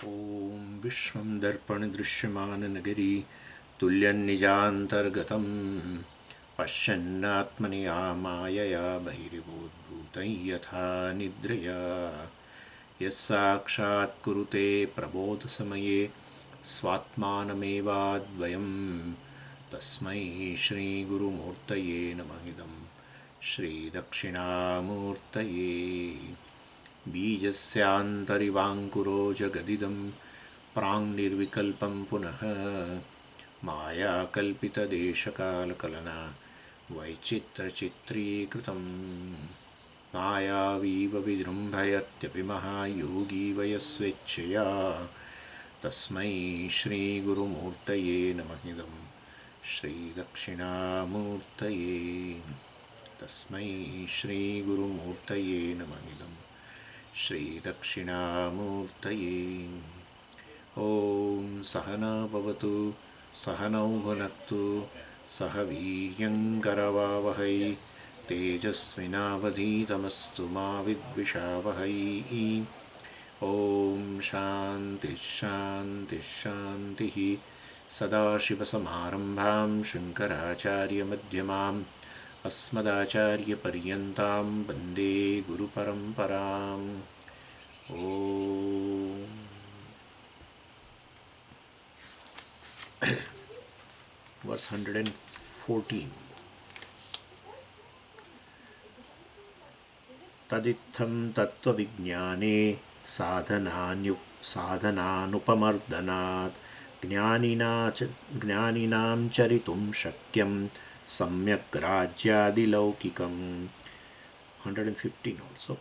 ॐ विश्वं दर्पणदृश्यमाननगरी तुल्यन्निजान्तर्गतं पश्यन्नात्मनि मायया बहिर्भूतं यथा निद्रया यस्साक्षात् कुरुते प्रबोधसमये स्वात्मानमेवाद्वयं तस्मै श्रीगुरुमूर्तये नमः इदं श्रीदक्षिणामूर्तये बीजस्यान्तरिवाङ्कुरो जगदिदं प्राङ्निर्विकल्पं पुनः मायाकल्पितदेशकालकलना वैचित्रचित्रीकृतं मायावीव विजृम्भयत्यपि महायोगी वयस्वेच्छया तस्मै श्रीगुरुमूर्तये नमः इदं श्रीदक्षिणामूर्तये तस्मै श्रीगुरुमूर्तये नमः इदं श्रीदक्षिणामूर्तये ॐ सहना भवतु सहनौ भुनक्तु सह वीर्यङ्करवावहै तेजस्विनावधीतमस्तु मा विद्विषावहै ॐ शान्तिः शान्तिः शान्तिः सदाशिवसमारम्भां शङ्कराचार्यमध्यमाम् अस्मदाचार्यपर्यन्तां वन्दे गुरुपरम्पराम् ॐ verse 114 तदित्थं तत्त्वविज्ञाने साधनानुपमर्दनात् ज्ञानिनां चरितुं शक्यं सम्यक् राज्यादिलौकिकम् 115 also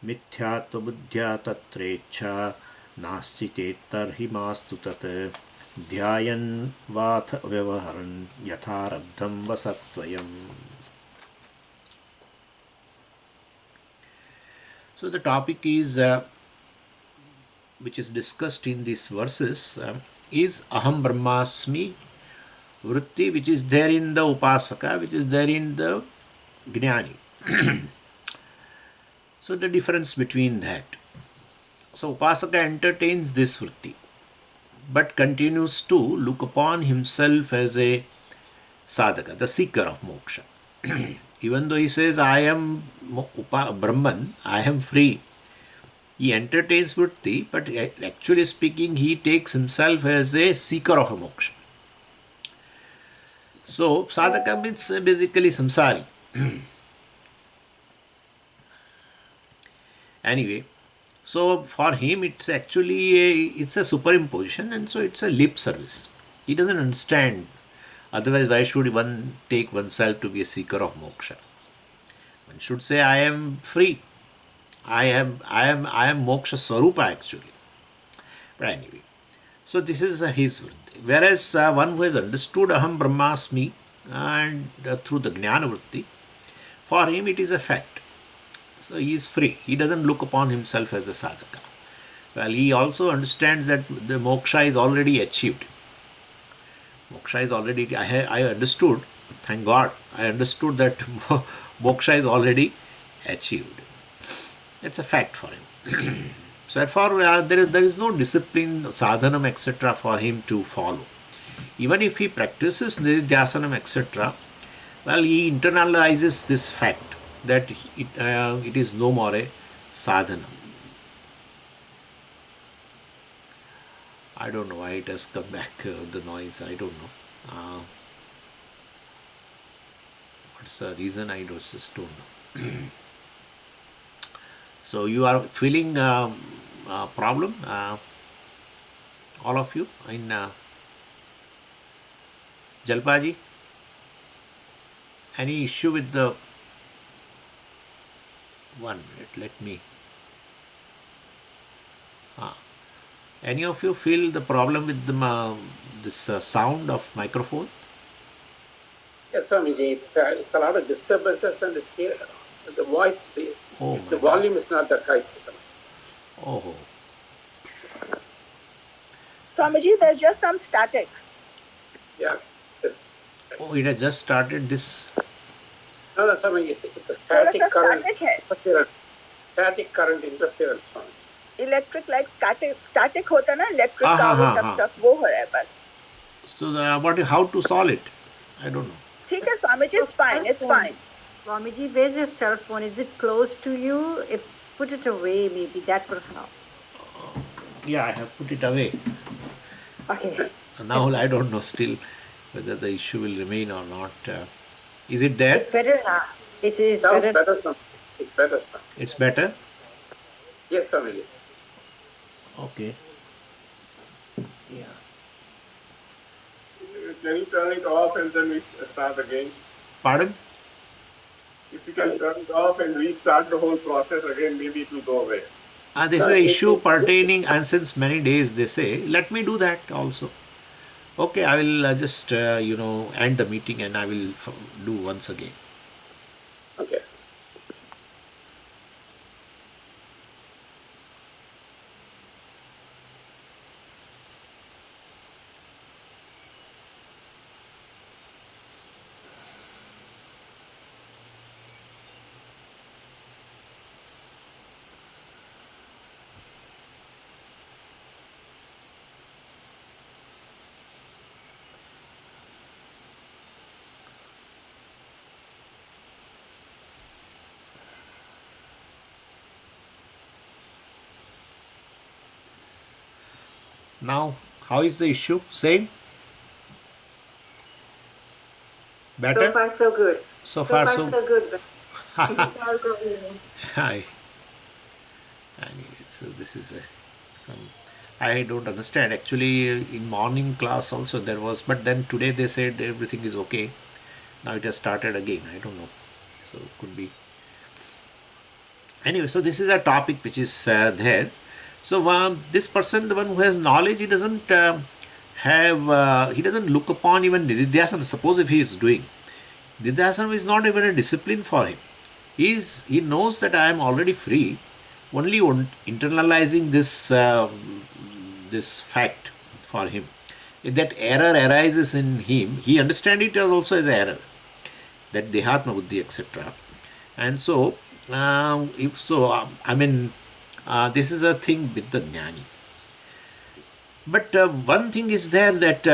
मिथ्यात्वबुद्ध्या तत्रेच्छा नास्ति चेत्तर्हि मास्तु तत् ध्यायन् वाथ व्यवहरन् यथारब्धं वसत्वयम्. So the topic is which is discussed in these verses is Aham Brahmasmi vritti, which is there in the Upasaka, which is there in the Gnani. So the difference between that. So Upasaka entertains this vritti, but continues to look upon himself as a sadhaka, the seeker of moksha. Even though he says, I am Brahman, I am free, he entertains vritti, but actually speaking, he takes himself as a seeker of a moksha. So, sadhaka means basically samsari. Anyway, so for him it's actually it's a superimposition, and so it's a lip service. He doesn't understand. Otherwise, why should one take oneself to be a seeker of moksha? One should say, I am free. I am moksha swarupa actually. But anyway, so this is his vritti. Whereas one who has understood Aham Brahmasmi and through the Jnana vritti, for him it is a fact. So he is free. He doesn't look upon himself as a sadhaka. Well, he also understands that the moksha is already achieved. Moksha is already, I understood, thank God, I understood that moksha is already achieved. It's a fact for him. So therefore, there is no discipline, sadhanam, etc. for him to follow. Even if he practices nididhyasanam, etc., well, he internalizes this fact that it is no more a sadhanam. I don't know why it has come back, the noise, I don't know. What's the reason, I just don't know. So you are feeling problem, all of you, in Jalpaji? Any issue with the... 1 minute, let me... Any of you feel the problem with the, this sound of microphone? Yes, Swamiji, it's a lot of disturbances and the voice, the God. volume is not that high. Oh. Swamiji, there's just some static. Yes. Oh, it has just started this. No, Swamiji, it's a static current static interference. Static current interference, Swamiji. Electric like static static होता है ना electric हाँ का हाँ वो हाँ टक हाँ. टक वो हो रहा है बस. So how to solve it? I don't know. ठीक है Swami ji, Your it's fine, cell it's phone. fine. Swamiji, where's your cell phone? Is it close to you? If put it away, maybe that will help. Yeah, I have put it away. Okay. Now I don't know still whether the issue will remain or not. Is it there? It's better now. It is Sounds better. better, Swami. It's better, Swami. It's better? Yes, Swamiji. Okay. Yeah. Can you turn it off and then we start again? Pardon? If you can turn it off and restart the whole process again, maybe it will go away. This is an issue pertaining, and since many days they say, let me do that also. Okay, I will just, end the meeting and I will do once again. Okay. Now, how is the issue? Same? So Better? far, so good. So far, so good. All going. Hi. Anyway, so this is some. I don't understand. Actually, in morning class also there was, but then today they said everything is okay. Now it has started again. I don't know. So it could be. Anyway, so this is a topic which is there. So this person, the one who has knowledge, he doesn't he doesn't look upon even Nididhyasana. Suppose if he is doing Nididhyasana is not even a discipline for him. He knows that I am already free. Only internalizing this fact for him. If that error arises in him, he understands it as also as an error. That Dehatma Buddhi, etc. And so, if so, this is a thing with the Jnani. But one thing is there that,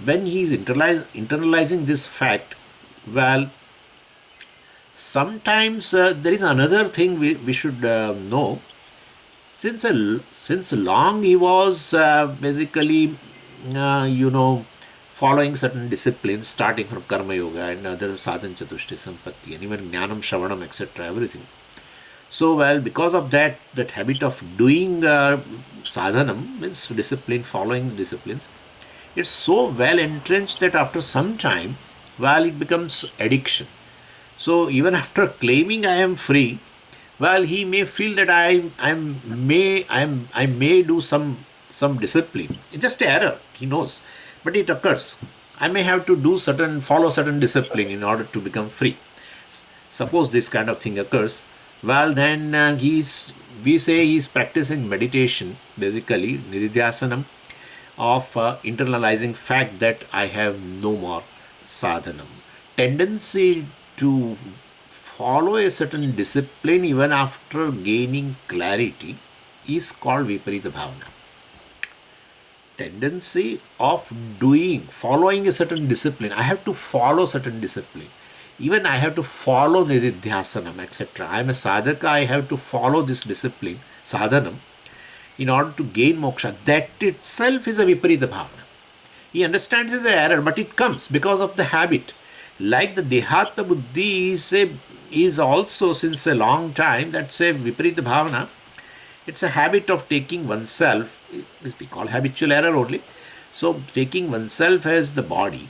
when he is internalizing this fact, well, sometimes there is another thing we should know. Since long he was basically, following certain disciplines, starting from Karma Yoga and other Sadhan Chatushti Sampatti, and even Jnanam, Shravanam, etc., everything. So, well, because of that habit of doing sadhanam, means discipline, following disciplines, it's so well entrenched that after some time, well, it becomes addiction. So, even after claiming I am free, well, he may feel that I may do some discipline. It's just an error, he knows, but it occurs. I may have to follow certain discipline in order to become free. Suppose this kind of thing occurs, well, then we say he's practicing meditation, basically nididhyasanam, of internalizing fact that I have no more sadhanam. Tendency to follow a certain discipline even after gaining clarity is called viparita bhavana. Tendency of following a certain discipline. I have to follow certain discipline. Even I have to follow nididhyasanam, etc. I am a sadhaka, I have to follow this discipline, sadhanam, in order to gain moksha. That itself is a viparita bhavana. He understands it's an error, but it comes because of the habit. Like the dehatma buddhi is also since a long time, that's a viparita bhavana. It's a habit of taking oneself, we call habitual error only. So taking oneself as the body.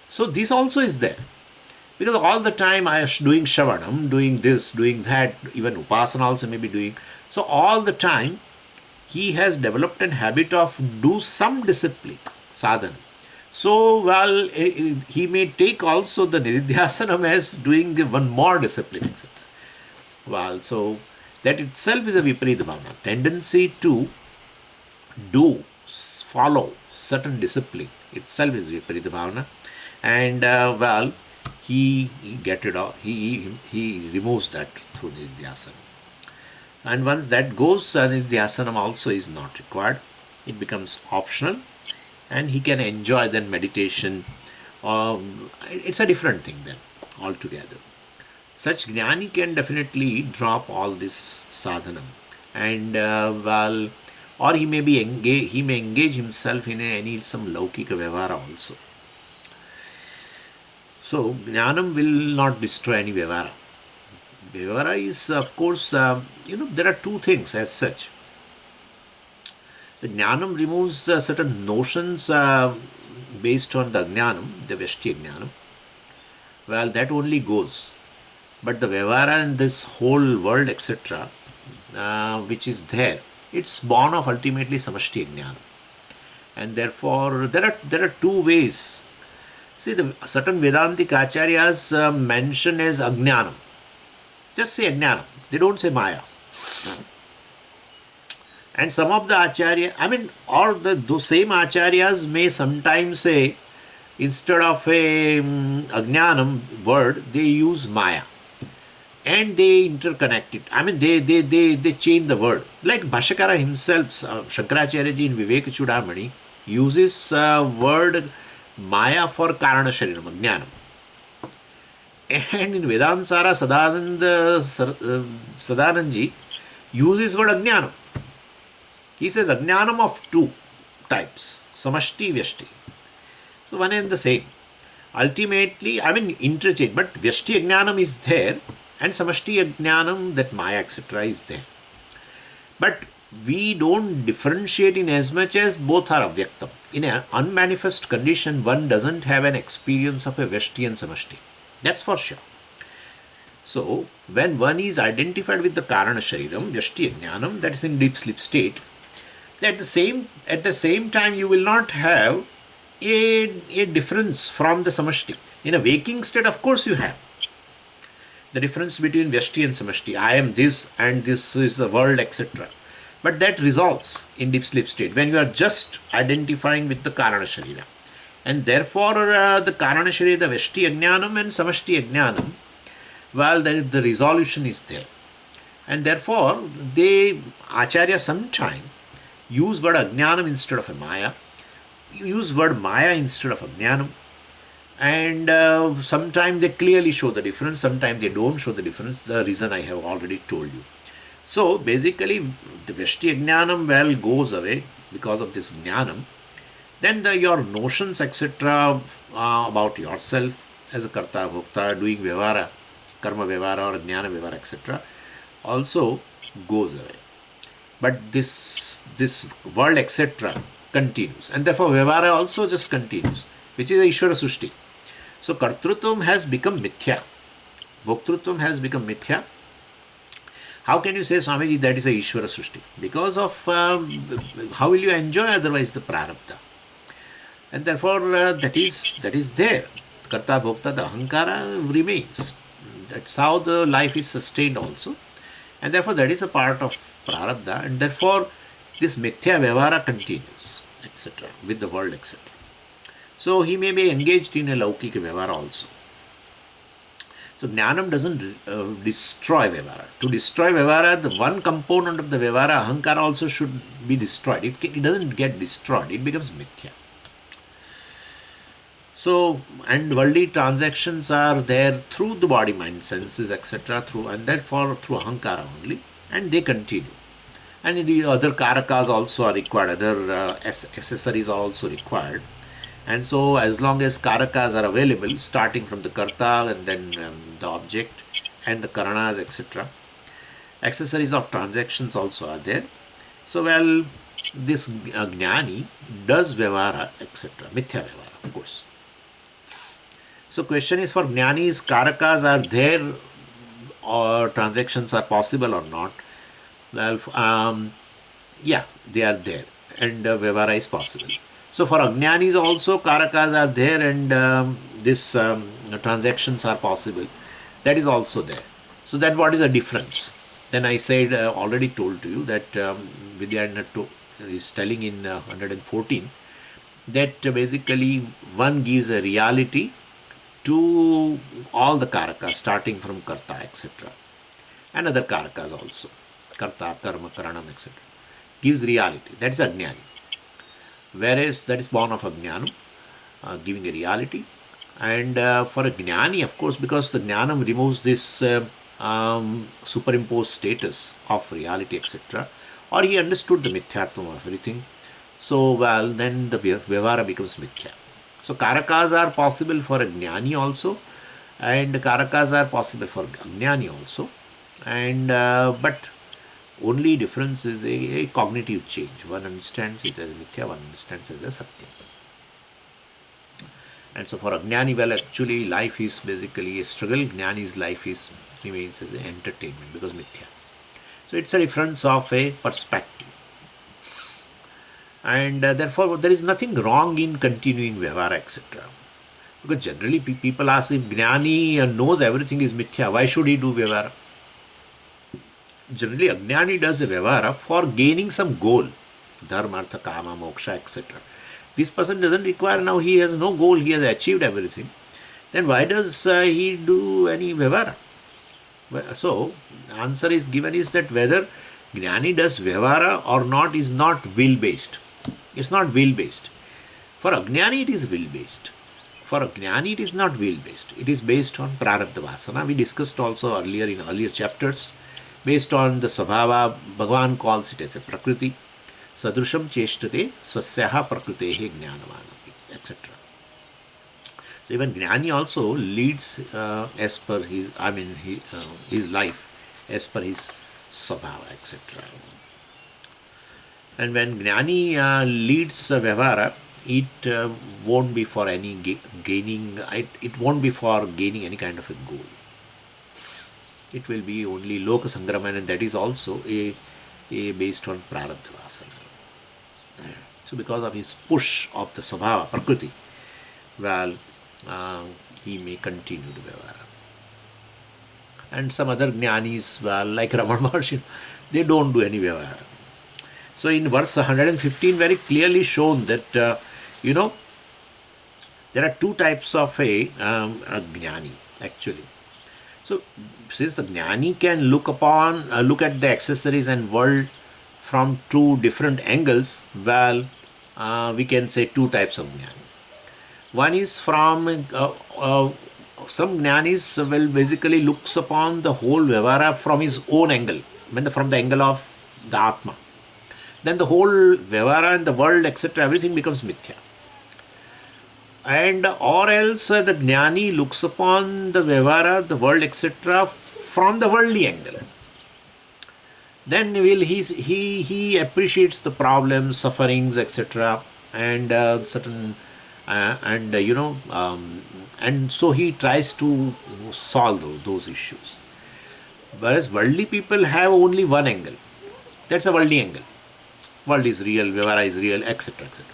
So this also is there. Because all the time I am doing Shravanam, doing this, doing that, even Upasana also may be doing. So all the time he has developed a habit of do some discipline, sadhana. So, well, he may take also the nididhyasanam as doing the one more discipline, etc. Well, so that itself is a viparita bhavana. Tendency to follow certain discipline itself is viparita bhavana. And, well, he get it off, he removes that through nididhyasana. And once that goes, Nidhyasanam also is not required. It becomes optional, and he can enjoy then meditation. It's a different thing then altogether. Such jnani can definitely drop all this sadhanam, and or he may engage himself in any some laukika vyavahara also. So jnanam will not destroy any vyavahara. Vyavahara is, of course, there are two things as such. The jnanam removes certain notions based on the jnanam, the Vyashtiya jnanam. Well, that only goes. But the Vyavahara and this whole world, etc., which is there, it's born of ultimately Samashti jnanam. And therefore, there are two ways. See, the certain Vedantic acharyas mention as ajnanam. Just say ajnanam. They don't say maya. And some of the acharya, or those same acharyas may sometimes say, instead of a ajnanam word, they use maya. And they interconnect it. They change the word. Like Bhashakara himself, Shankaracharya ji in Vivek Chudamani, uses word maya for Karana Shariram, Jnanam. And in Vedansara, Sadanand ji uses word Ajnanam. He says Ajnanam of two types, Samashti, Vyashti. So one and the same. Ultimately, interchange, but Vyashti Ajnanam is there, and Samashti Ajnanam, that Maya, etc., is there. But we don't differentiate in as much as both are avyaktam. In an unmanifest condition, one doesn't have an experience of a Vyashti and Samashti. That's for sure. So, when one is identified with the Karana Shariram, Vyashti Ajnanam, that is in deep sleep state, at the same time you will not have a difference from the Samashti. In a waking state, of course, you have the difference between Vyashti and Samashti. I am this and this is the world, etc. But that resolves in deep sleep state when you are just identifying with the Karana Sharira. And therefore, the Karana Sharira, the Vyashti Ajnanam and Samashti Ajnanam, well, the resolution is there. And therefore, Acharya sometime use word Ajnanam instead of a Maya, use word Maya instead of Ajnanam. And sometimes they clearly show the difference, sometimes they don't show the difference. The reason I have already told you. So basically, the Vyashti Jnanam goes away because of this Jnanam. Then your notions, etc., about yourself as a Karta, Bhokta, doing Vyavahara, Karma Vyavahara or Jnana Vyavahara, etc., also goes away. But this world, etc., continues. And therefore, Vyavahara also just continues, which is a Ishvara Sushti. So Kartrutvam has become mithya. Bhoktrutvam has become mithya. How can you say, Swamiji, that is a Ishvara Srushti? Because of how will you enjoy otherwise the prarabdha? And therefore that is there. Karta Bhokta, the Ahankara remains. That's how the life is sustained also. And therefore that is a part of prarabdha, and therefore this mithya vyavahara continues, etc., with the world, etc. So he may be engaged in a laukika vyavahara also. So Jnanam doesn't destroy Vyavahara. To destroy Vyavahara, the one component of the Vyavahara, Ahankara, also should be destroyed. It doesn't get destroyed, it becomes Mithya. So, and worldly transactions are there through the body, mind, senses, etc., and therefore through Ahankara only, and they continue. And the other Karakas also are required, other accessories are also required. And so, as long as Karakas are available, starting from the Karta and then the object and the Karanas, etc., accessories of transactions also are there. So, well, this Jnani does Vyavahara, etc., Mithya Vyavahara, of course. So, question is for Jnanis, Karakas are there or transactions are possible or not? Well, yeah, they are there, and Vyavahara is possible. So for Ajnanis also Karakas are there, and this transactions are possible. That is also there. So that what is the difference? Then I said, already told to you that Vidyanattu is telling in 114 that basically one gives a reality to all the Karakas starting from Karta, etc., and other Karakas also. karta, karma, karanam, etc. Gives reality. That is ajnani. Whereas that is born of ajnanam, giving a reality. And for a jnani, of course, because the jnanam removes this superimposed status of reality, etc., or he understood the mithyatvam of everything, so well, then the vyavahara becomes mithya. So karakas are possible for a jnani also, and karakas are possible for ajnani also, and but only difference is a cognitive change. One understands it as mithya, one understands it as satya. And so for Ajnani, well, actually life is basically a struggle. Jnani's life is remains as an entertainment because mithya. So it's a difference of a perspective. And therefore there is nothing wrong in continuing vyavahara, etc. Because generally people ask, if Jnani knows everything is mithya, why should he do vyavahara? Generally Ajnani does a vyavahara for gaining some goal. Dharma, artha, kama, moksha, etc. This person doesn't require, now he has no goal, he has achieved everything. Then why does he do any vyavahara? So, the answer is given is that whether Jnani does vyavahara or not is not will based. It's not will based. For Ajnani it is will based. For Ajnani it is not will based. It is based on prarabdha vasana. We discussed also earlier in earlier chapters. Based on the sabhava, Bhagavan calls it as a prakriti. Sadrusham cheshtate swasyaha prakrutehe jnanavanapi, etc. So even Jnani also leads as per his, his life, as per his sabhava, etc. And when Jnani leads vyavahara, it won't be for any gaining, it won't be for gaining any kind of a goal. It will be only loka sangramana, and that is also a based on prarabdha vasana. So because of his push of the sabhava, prakriti, well, he may continue the vyavahara. And some other jnanis, well, like Ramana Maharshi, they don't do any vyavahara. So in verse 115, very clearly shown that, there are two types of a jnani, actually. So since the jnani can look at the accessories and world from two different angles, well, we can say two types of jnani. One is from some jnanis will basically looks upon the whole vyavahara from his own angle, from the angle of the Atma. Then the whole vyavahara and the world, etc., everything becomes mithya. And or else the jnani looks upon the vyavahara, the world, etc., from the worldly angle. Then he appreciates the problems, sufferings, etc., and certain and so he tries to solve those issues. Whereas worldly people have only one angle. That's a worldly angle. World is real, vyavahara is real, etc., etc.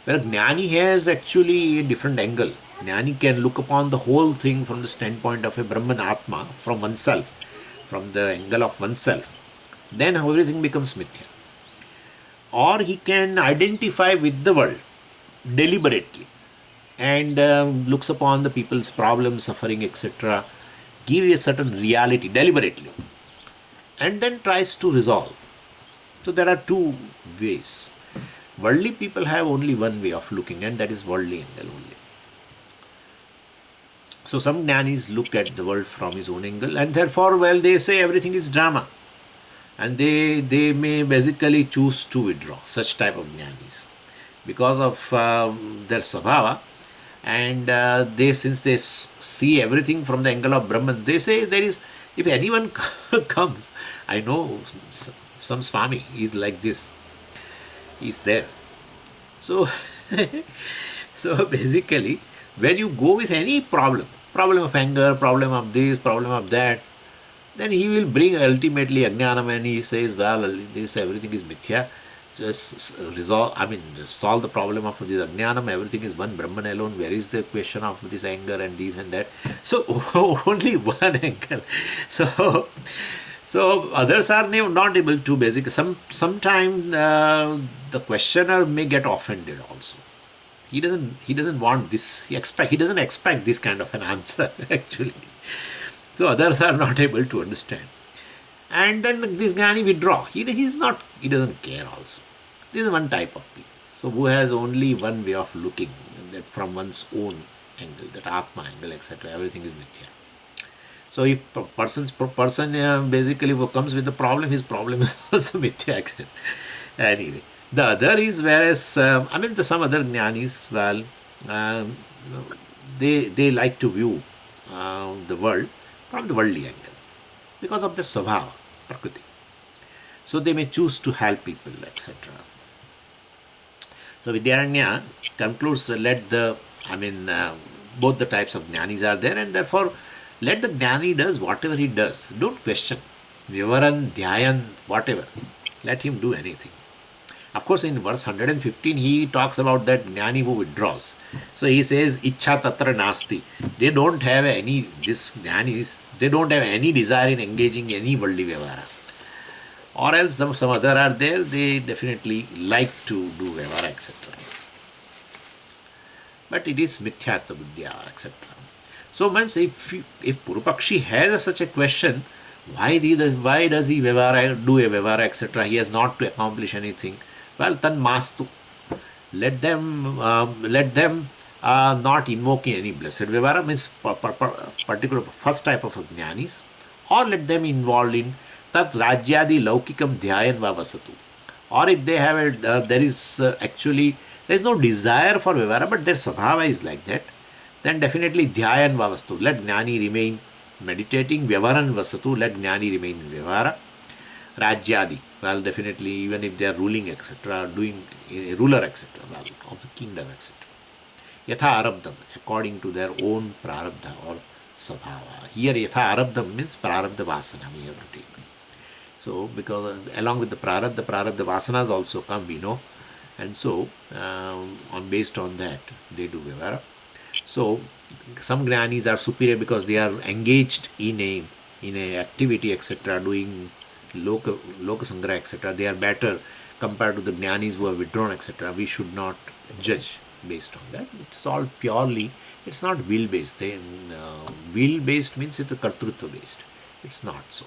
Whereas Jnani has actually a different angle. Jnani can look upon the whole thing from the standpoint of a Brahman Atma, from oneself, from the angle of oneself. Then everything becomes mithya. Or he can identify with the world deliberately and looks upon the people's problems, suffering, etc., give a certain reality deliberately, and then tries to resolve. So there are two ways. Worldly people have only one way of looking, and that is worldly angle only. So some jnanis look at the world from his own angle, and therefore, well, they say everything is drama, and they may basically choose to withdraw. Such type of jnanis, because of their sabhava, and since they see everything from the angle of Brahman, they say there is, if anyone comes, I know some Swami is like this, is there. So, so basically, when you go with any problem of anger, problem of this, problem of that, then he will bring ultimately Ajnanam, and he says, well, this everything is mithya. Just solve the problem of this Ajnanam, everything is one Brahman alone. Where is the question of this anger and this and that? So only one angle. So others are not able to basically. Sometimes the questioner may get offended also. He doesn't want this. He doesn't expect this kind of an answer actually. So others are not able to understand. and then this Gnani withdraw. He doesn't care also. This is one type of people. So who has only one way of looking, that from one's own angle, that Atma angle, etc. Everything is mithya. So if person basically who comes with the problem, his problem is also mithya, etc. Anyway, the other is, whereas some other jnanis, well, um, they like to view the world from the worldly angle because of their svabhava, prakriti. So they may choose to help people, etc. So Vidyaranya concludes, both the types of jnanis are there, and therefore let the jnani does whatever he does. Don't question. Vivaran, dhyayan, whatever. Let him do anything. Of course, in verse 115, he talks about that jnani who withdraws. So he says, Ichha tatra nasti. They don't have any, this jnanis, they don't have any desire in engaging any worldly vyavara. Or else some other are there, they definitely like to do vyavara, etc. But it is mithyatva buddhya, etc. So means if Purupakshi has such a question, why does he do a vyavara, etc.? He has not to accomplish anything. Well, tan mastu. Let them not invoke any blessed vyavara, means particular first type of jnanis, or let them involved in tat rajyadi laukikam dhyayan vavasatu. Or if they have there is no desire for vyavara, but their svabhava is like that, then definitely dhyayan vavastu. Let jnani remain meditating, vyavaran vasatu, let jnani remain in vyavara. Rajyadi, well, definitely, even if they are ruling, etc., doing a ruler, etc., well, of the kingdom, etc. Yatha arabdam, according to their own prarabdha or sabhava. Here, yatha arabdam means prarabdha vasana, we have to take. So, because along with the prarabdha vasanas also come, we know, and so, based on that, they do vyavara. So, some jnanis are superior because they are engaged in a activity, etc., doing loka sangra, etc. They are better compared to the jnanis who are withdrawn, etc. We should not judge based on that. It's all purely, it's not will based. Will based means it's a kartrutva based. It's not so.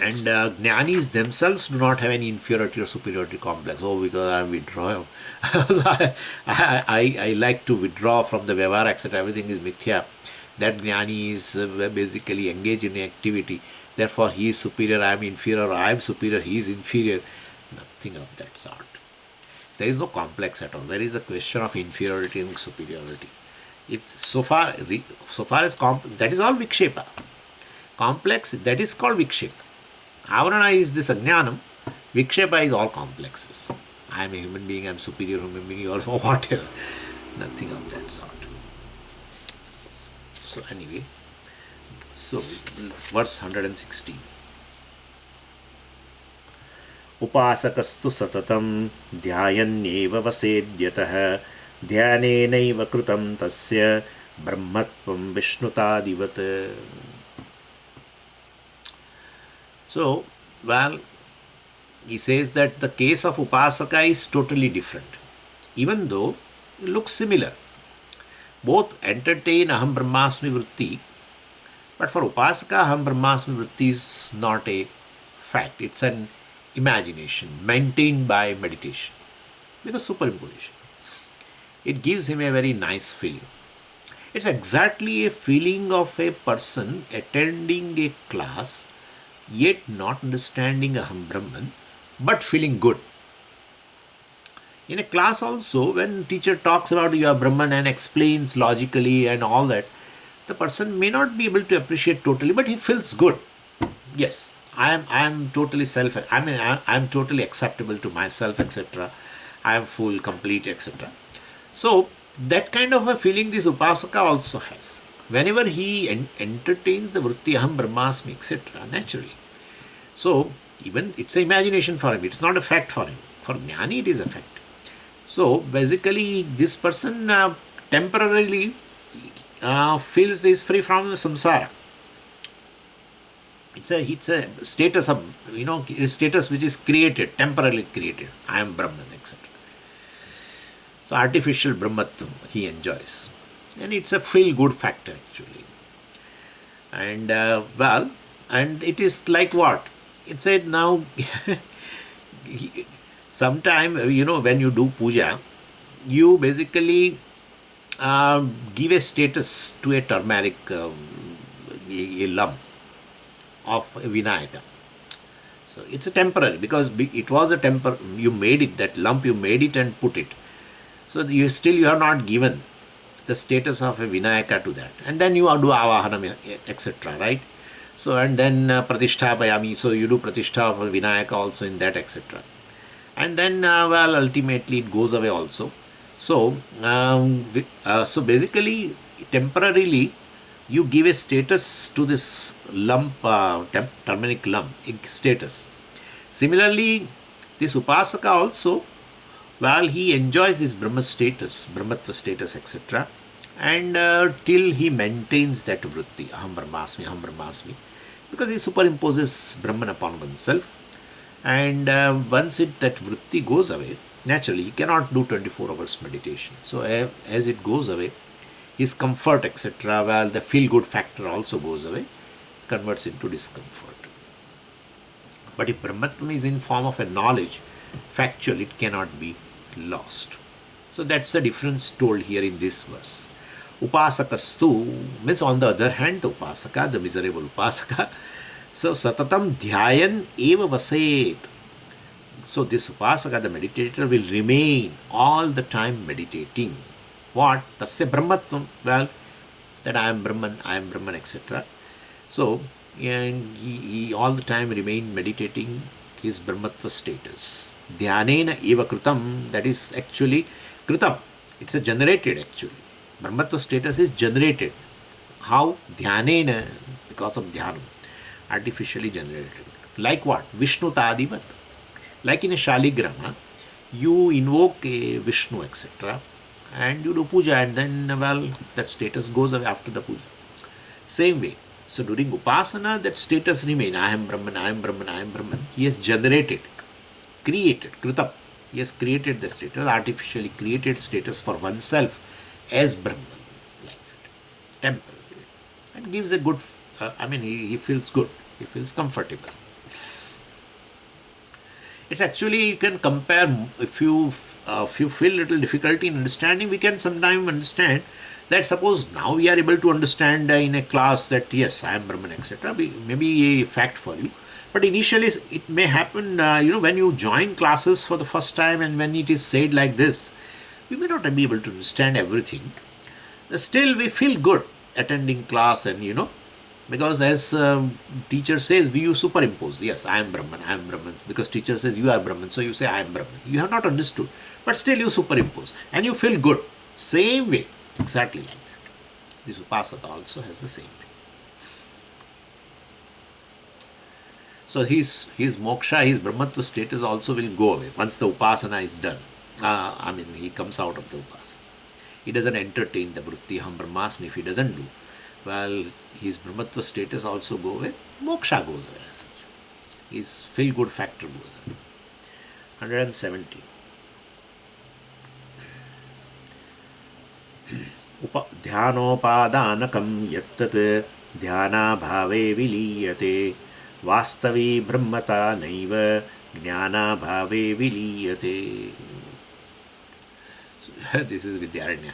And jnanis themselves do not have any inferiority or superiority complex. Oh, because I am withdrawing. I like to withdraw from the vyavara, etc. Everything is mithya. That jnani is basically engaged in activity. Therefore, he is superior, I am inferior, I am superior, he is inferior. Nothing of that sort. There is no complex at all. There is a question of inferiority and superiority. It's so far as that is all vikshepa. Complex, that is called vikshepa. Avarana is this ajnanam. Vikshepa is all complexes. I am a human being, I am superior human being, or whatever. Nothing of that sort. So anyway, so verse 116. उपासकस्तु सततं ध्यायन्येव वसेद्यतः ध्यानेनैव कृतं तस्य ब्रह्मत्वं विष्णुतादिवत्. So, well, he says that the case of Upasaka is totally different, even though it looks similar. Both entertain Aham Brahmasmi Vritti, but for Upasaka, Aham Brahmasmi Vritti is not a fact, it's an imagination maintained by meditation, because superimposition. It gives him a very nice feeling. It's exactly a feeling of a person attending a class, yet not understanding Aham Brahman, but feeling good. In a class also, when teacher talks about your Brahman and explains logically and all that, the person may not be able to appreciate totally, but he feels good. Yes, I am totally I am totally acceptable to myself, etc. I am full, complete, etc. So that kind of a feeling this Upasaka also has. Whenever he entertains the Vritti Aham Brahmasmi, etc., naturally. So even it's an imagination for him, it's not a fact for him. For Jnani it is a fact. So basically this person temporarily feels he is free from samsara. It's a status of, a status which is created, temporarily created. I am Brahman, etc. So artificial Brahmatvam he enjoys. And it's a feel-good factor actually. And And it is like what? It said now, sometime, when you do puja, you basically give a status to a turmeric a lump of Vinayaka. So it's a temporary, because it was a you made it, that lump you made it and put it. So you have not given the status of a Vinayaka to that. And then you do Avahanam, etc. Right? So and then Pratishtha Payami, so you do Pratishtha of Vinayaka also in that, etc. And then ultimately it goes away also. So so basically temporarily you give a status to this lump, turmeric lump status. Similarly, this Upasaka also, while he enjoys his Brahmatva status, etc., and till he maintains that vritti, aham brahmasmi, because he superimposes Brahman upon oneself, and once that vritti goes away, naturally he cannot do 24 hours meditation. So as it goes away, his comfort, etc., well, the feel-good factor also goes away, converts into discomfort. But if Brahmatvam is in form of a knowledge, factual, it cannot be lost. So that's the difference told here in this verse. Upasakastu means, on the other hand, the Upasaka, the miserable Upasaka, so satatam dhyayan eva vaset. So this Upasaka, the meditator, will remain all the time meditating. What? Tasya Brahmatvam. Well, that I am Brahman, etc. So he all the time remain meditating his Brahmatva status. Dhyanena eva kritam, that is actually kritam. It's a generated actually. Brahmatva status is generated. How? Dhyanena, because of dhyanam. Artificially generated. Like what? Vishnu tadivat. Like in a Shaligrama, you invoke a Vishnu, etc., and you do puja, and then, well, that status goes away after the puja. Same way. So during Upasana, that status remains. I am Brahman, I am Brahman, I am Brahman. He has generated, created, kritam. He has created the status, artificially created status for oneself as Brahman, like that, temporary. And gives a good, he feels good, he feels comfortable. It's actually, you can compare, if you feel little difficulty in understanding, we can sometimes understand that, suppose now we are able to understand in a class that yes, I am Brahman, etc., maybe a fact for you. But initially it may happen, when you join classes for the first time and when it is said like this, we may not be able to understand everything. Still we feel good attending class, and because as teacher says, you superimpose. Yes, I am Brahman, because teacher says you are Brahman, so you say I am Brahman. You have not understood, but still you superimpose and you feel good. Same way, exactly like that. This Upasaka also has the same thing. So his moksha, his Brahmatva status also will go away once the Upasana is done. He comes out of the Upasana. He doesn't entertain the vritti, aham brahmasmi. If he doesn't do, well, his Brahmatva status also go away, moksha goes away as such. His feel-good factor goes away. 117. Dhyanopadanakam yattat dhyana bhave viliyate vastavi brahmata naiva jnana bhave viliyate. So, this is Vidyaranya.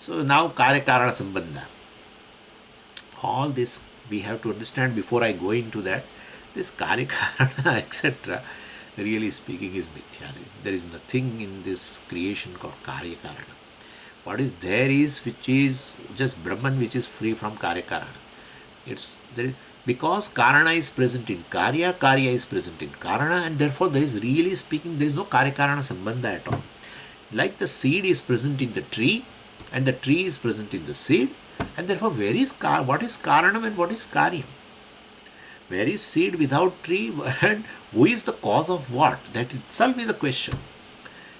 So now Karyakarana Sambandha. All this we have to understand before I go into that. This Karyakarana, etc., really speaking, is mithya. There is nothing in this creation called Karyakarana. What is there is which is just Brahman, which is free from Karyakarana. Because Karana is present in Karya, Karya is present in Karana, and therefore there is, really speaking, there is no Karyakarana Sambandha at all. Like the seed is present in the tree, and the tree is present in the seed, and therefore what is Karanam and what is Karyam? Where is seed without tree, and who is the cause of what? That itself is a question.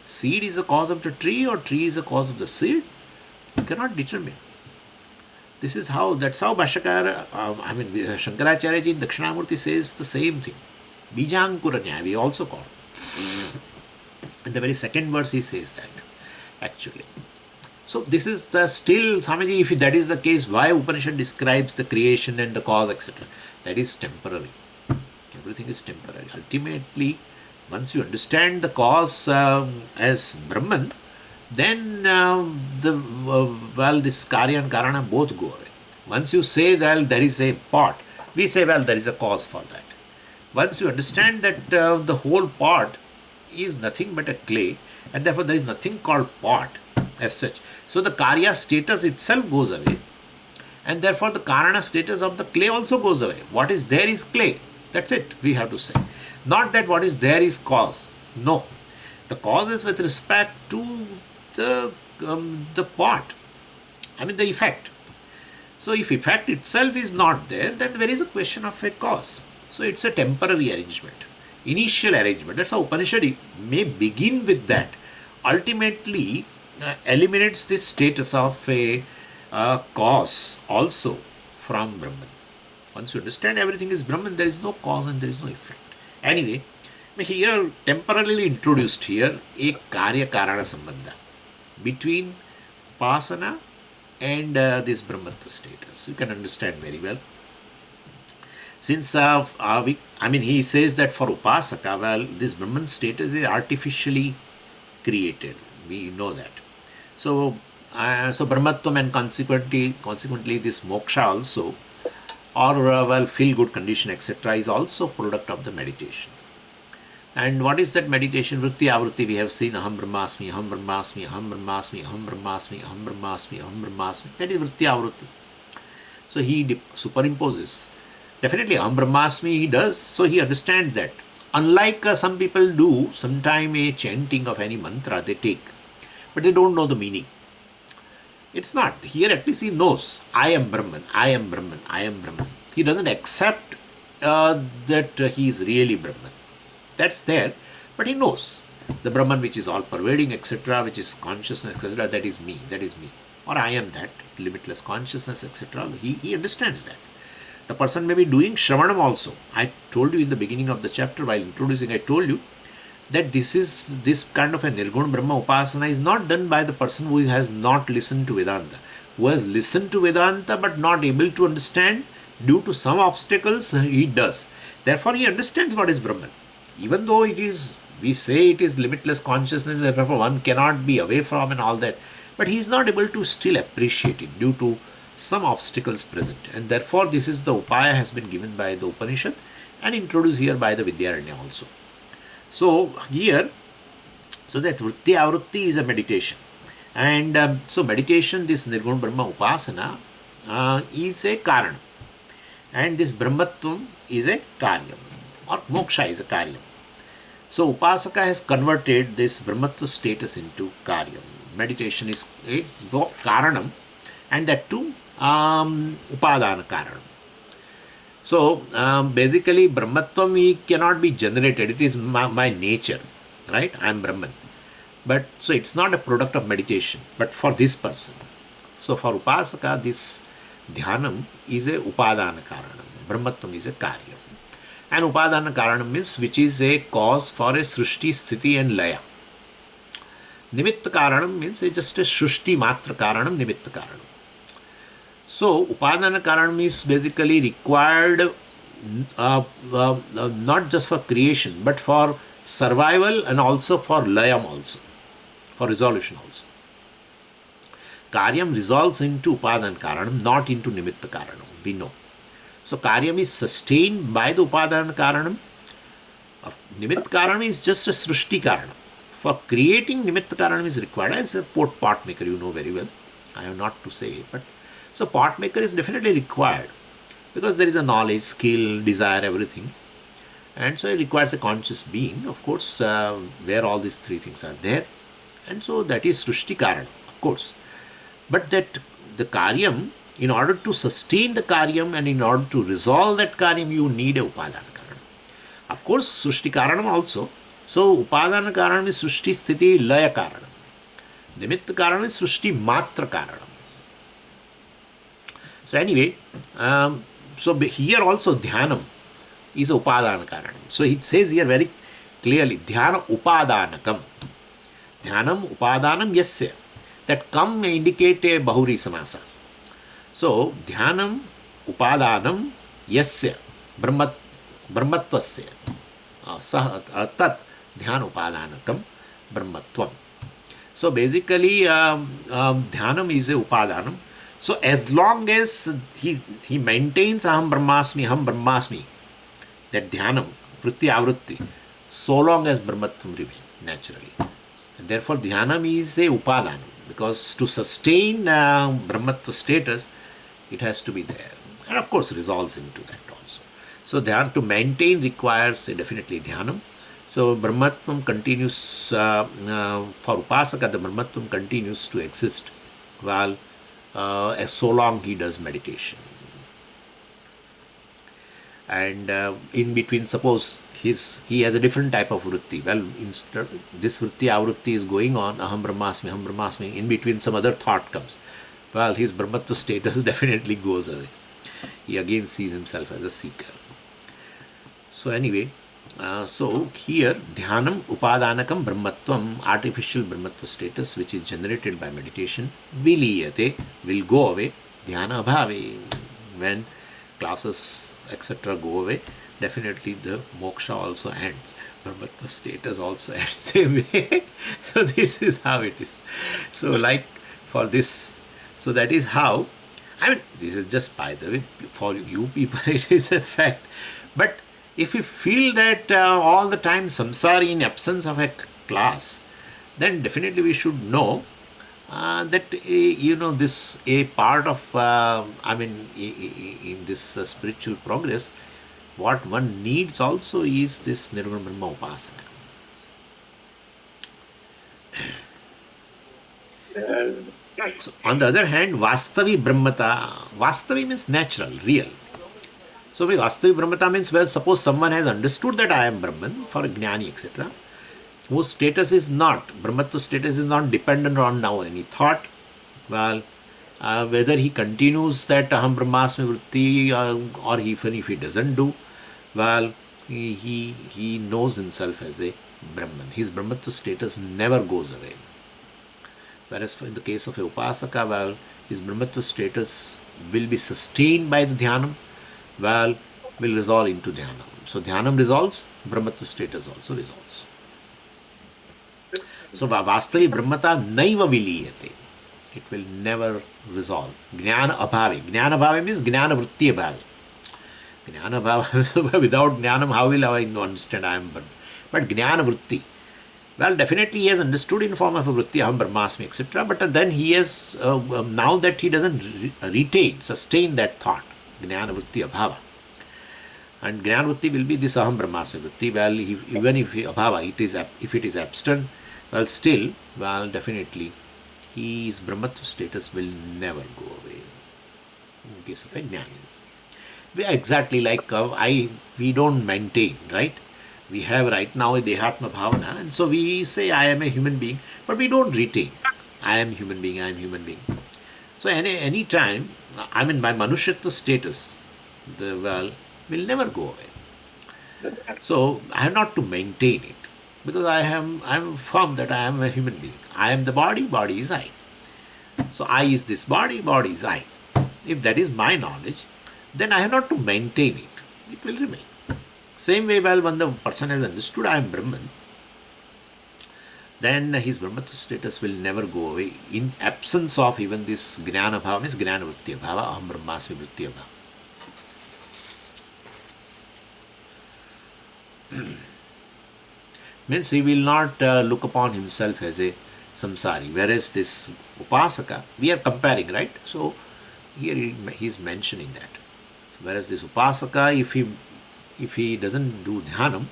Seed is the cause of the tree, or tree is the cause of the seed? You cannot determine. That's how Bhashyakara, Shankaracharya ji in Dakshinamurti says the same thing. Bijankura Nyaya, we also call. In the very second verse he says that, actually. So this is the still, Swamiji, if that is the case, why Upanishad describes the creation and the cause, etc. That is temporary. Everything is temporary. Ultimately, once you understand the cause as Brahman, then this Karya and Karana both go away. Once you say that there is a pot, we say, well, there is a cause for that. Once you understand that the whole pot is nothing but a clay, and therefore there is nothing called pot as such. So the Karya status itself goes away, and therefore the Karana status of the clay also goes away. What is there is clay. That's it, we have to say. Not that what is there is cause. No. The cause is with respect to the pot. I mean the effect. So if effect itself is not there, then there is a question of a cause. So it's a temporary arrangement, initial arrangement. That's how Upanishad may begin with that. Ultimately, eliminates the status of a cause also from Brahman. Once you understand everything is Brahman, there is no cause and there is no effect. Anyway, here temporarily introduced here a Karya Karana Sambandha between Upasana and this Brahmatva status. You can understand very well. Since he says that for Upasaka, well, this Brahman status is artificially created. We know that. So Brahmatvam and consequently this moksha also, or feel good condition, etc., is also product of the meditation. And what is that meditation? Vritti Avritti, we have seen Aham Brahmasmi, Aham Brahmasmi, Aham Brahmasmi, Aham Brahmasmi, Aham Brahmasmi, Aham Brahmasmi. That is Vritti Avritti. So he superimposes. Definitely Aham Brahmasmi he does, so he understands that. Unlike some people do, sometime a chanting of any mantra they take, but they don't know the meaning. It's not. Here at least he knows, I am Brahman, I am Brahman, I am Brahman. He doesn't accept that he is really Brahman. That's there, but he knows the Brahman which is all pervading, etc., which is consciousness, etc., that is me, or I am that, limitless consciousness, etc. He understands that. The person may be doing Shravanam also. I told you in the beginning of the chapter, while introducing, I told you that this kind of a Nirguna Brahma Upasana is not done by the person who has not listened to Vedanta. Who has listened to Vedanta but not able to understand due to some obstacles, he does. Therefore, he understands what is Brahman. Even though we say it is limitless consciousness, therefore one cannot be away from and all that, but he is not able to still appreciate it due to some obstacles present. And therefore, this is the upaya has been given by the Upanishad and introduced here by the Vidyaranya also. So here, so that Vritti Avritti is a meditation. And so meditation, this Nirguna Brahma Upasana is a Karana. And this Brahmatvam is a Karyam, or Moksha is a Karyam. So Upasaka has converted this Brahmatva status into Karyam. Meditation is a Karanam, and that too Upadana Karanam. So basically Brahmatvam cannot be generated. It is my nature, right? I am Brahman. But so it's not a product of meditation, but for this person. So for Upasaka, this Dhyanam is a Upadana Karanam. Brahmatvam is a Karyam. And Upadana Karanam means which is a cause for a Srishti, Sthiti and Laya. Nimitta Karanam means just a Srishti Matra Karanam, Nimitta Karanam. So Upadana Karanam is basically required not just for creation, but for survival and also for Layam also, for resolution also. Karyam resolves into Upadana Karanam, not into Nimitta Karanam, we know. So Karyam is sustained by the Upadana Karanam. Nimitta Karanam is just a Srishti Karanam. For creating Nimitta Karanam is required as a pot maker, you know very well. I have not to say, but so pot maker is definitely required because there is a knowledge, skill, desire, everything. And so it requires a conscious being, of course, where all these three things are there. And so that is Srishti Karanam, of course. But that the Karyam, in order to sustain the Karyam and in order to resolve that Karyam, you need a Upadana Karanam. Of course, Srishti Karanam also. So Upadana Karanam is Srishti Sthiti Laya Karanam. Nimitta Karanam is Srishti Matra Karanam. So anyway, so here also Dhyanam is Upadana Karanam. So it says here very clearly, Dhyana Upadanakam. Dhyanam Upadanam Yasya. That kam may indicate a Bahuri Samasa. So Dhyanam Upadanam Yasya. ब्रह्म ब्रह्मत्वस्य सह तत् ध्यान उपादानकम ब्रह्मत्वम. So basically, dhyanam is a upadanam. So as long as he maintains aham brahmasmi, that dhyanam, vritti avritti, so long as brahmatvam remains naturally. And therefore dhyanam is a upadanam, because to sustain brahmatva status, it has to be there. And of course resolves into that also. So dhyan to maintain requires definitely dhyanam. So brahmatvam continues, for upasaka the brahmatvam continues to exist while as so long he does meditation. And in between, suppose he has a different type of vritti. Well, this vritti avritti is going on, aham brahmasmi, in between some other thought comes. Well, his brahmatva status definitely goes away. He again sees himself as a seeker. So anyway, so here dhyanam upadanakam brahmatvam, artificial brahmatva status which is generated by meditation, viliyate, will go away, dhyana abhave. When classes etc. go away, definitely the moksha also ends. Brahmatva status also ends same way. So this is how it is. So like for this, so that is how, I mean, this is just by the way, for you people it is a fact. But if we feel that all the time samsari in absence of a class, then definitely we should know that this a part of in this spiritual progress, what one needs also is this nirguna brahma upasana. So on the other hand, vastavi brahmata, vastavi means natural, real. So vastavi brahmata means, well, suppose someone has understood that I am Brahman, for a jnani, etc., whose status is not, brahmatva status is not dependent on now any thought. Well, whether he continues that aham brahmasmi vritti or even if he doesn't do, well, he knows himself as a Brahman. His brahmatva status never goes away. Whereas in the case of a upasaka, well, his brahmatva status will be sustained by the dhyanam, well, will resolve into dhyanam. So dhyanam resolves, brahmatva status also resolves. So vastavi brahmata naiva viliyate. It will never resolve. Jnana abhave. Jnana abhave means jnana vritti abhave. Jnana abhave, without jnanam, how will I understand I am Brahman? But jnana vritti. Well, definitely he has understood in form of a vritti, aham brahmasmi, etc. But then he has, now that he doesn't retain, sustain that thought, jnana vritti abhava. And jnana vritti will be this aham brahmasmi vritti. Well, even if abhava, if it is absent, well, still, well, definitely his brahmatva status will never go away in case of a jnani. We are exactly like we don't maintain, right? We have right now a dehatma bhavana, and so we say I am a human being, but we don't retain I am human being, I am human being. So any time, I mean, my manushyattva status, will never go away. So I have not to maintain it, because I am firm that I am a human being. I am the body, body is I. So I is this body, body is I. If that is my knowledge, then I have not to maintain it. It will remain. Same way, well, when the person has understood I am Brahman, then his brahmatva status will never go away in absence of even this jnana bhava, means jnana vritti bhava, aham brahmasmi vritti bhava. Means he will not look upon himself as a samsari, whereas this upasaka, we are comparing, right? So here he is mentioning that. So whereas this upasaka, if he doesn't do dhyanam,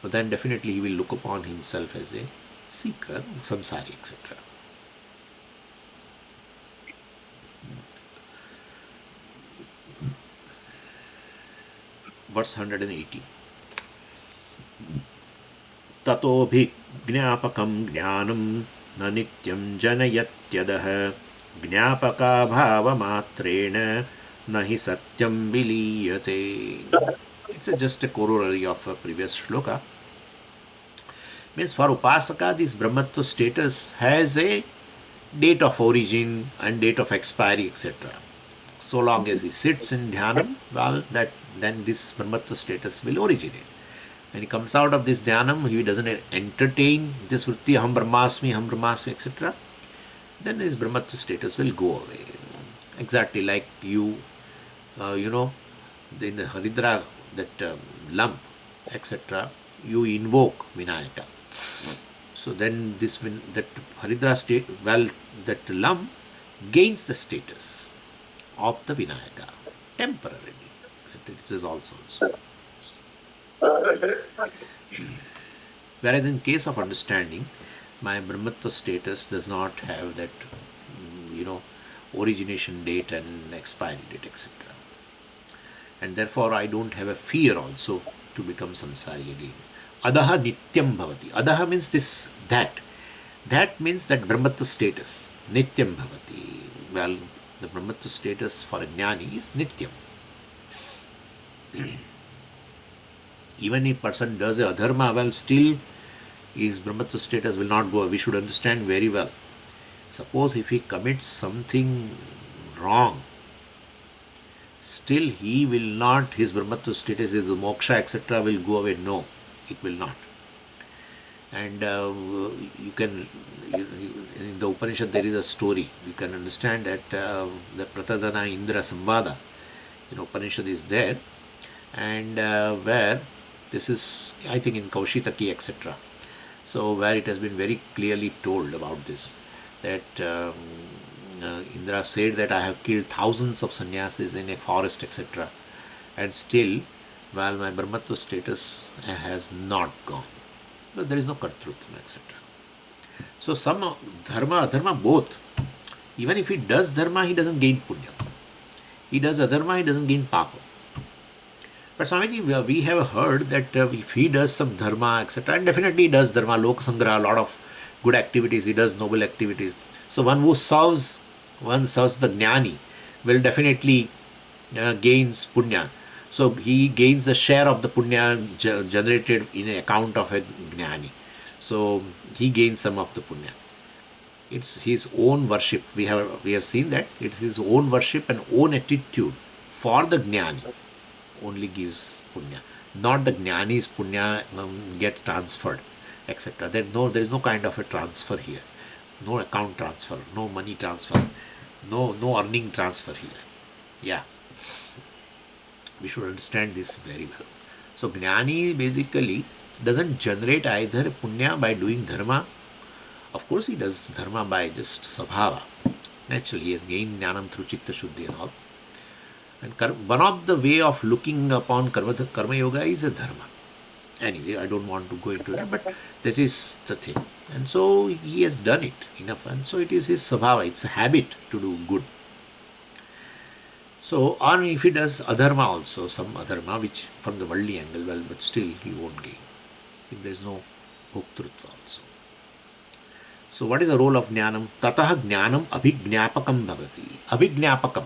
then definitely he will look upon himself as a seeker, samsari, etc. Verse 180. ततोभिज्ञापकं ज्ञानं न नित्यं जनयत्यदः ज्ञापकाभावमात्रेण न हि सत्यं विलीयते. It's just a corollary of a previous shloka. Means for upasaka, this brahmatva status has a date of origin and date of expiry, etc. So long as he sits in dhyanam, well, that then this Brahmatva status will originate. When he comes out of this dhyanam, he doesn't entertain this vritti, aham brahmasmi, etc. Then his Brahmatva status will go away. Exactly like you know, in the Haridra, that lump, etc., you invoke Vinayaka. So then that Haridra state, well, that lump gains the status of the Vinayaka temporarily. It is also so. Whereas in case of understanding, my Brahmatva status does not have that, origination date and expiry date, etc. And therefore I don't have a fear also to become samsari again. Adaha nityam bhavati. Adaha means that. That means that Brahmatva status, nityam bhavati. Well, the Brahmatva status for a jnani is nityam. Even if person does a adharma, well, still his Brahmatva status will not go. We should understand very well. Suppose if he commits something wrong, still he will not, his Brahmatva status, his moksha, etc. will go away. No, it will not. And you can, in the Upanishad there is a story. You can understand that the Pratadana Indra Samvada in Upanishad is there, and where this is, I think, in Kaushitaki, etc. So where it has been very clearly told about this, that Indra said that I have killed thousands of sannyasis in a forest, etc. And still, well, my Brahmatva status has not gone. But there is no kartrutva, etc. So some dharma, adharma, both. Even if he does dharma, he doesn't gain punya. He does adharma, he doesn't gain papa. But Swamiji, we have heard that if he does some dharma, etc., and definitely he does dharma, lok sangraha, a lot of good activities, he does noble activities. So one who serves the jnani will definitely gains punya. So he gains a share of the punya generated in an account of a jnani. So he gains some of the punya. It's his own worship. We have seen that it's his own worship and own attitude for the jnani only gives punya. Not the jnani's punya get transferred, etc. There is no kind of a transfer here. No account transfer, no money transfer, no earning transfer here. Yeah. We should understand this very well. So jnani basically doesn't generate either punya by doing dharma. Of course he does dharma by just sabhava. Naturally he has gained jnanam through chitta shuddhi and all. And one of the way of looking upon karma yoga is a dharma. Anyway, I don't want to go into that, but that is the thing. And so he has done it enough, and so it is his sabhava, it's a habit to do good. So, or if he does adharma also, some adharma which from the worldly angle, well, but still he won't gain. If there is no bhoktrutva also. So what is the role of jnanam? Tataha jnanam abhignapakam bhavati. Abhignapakam.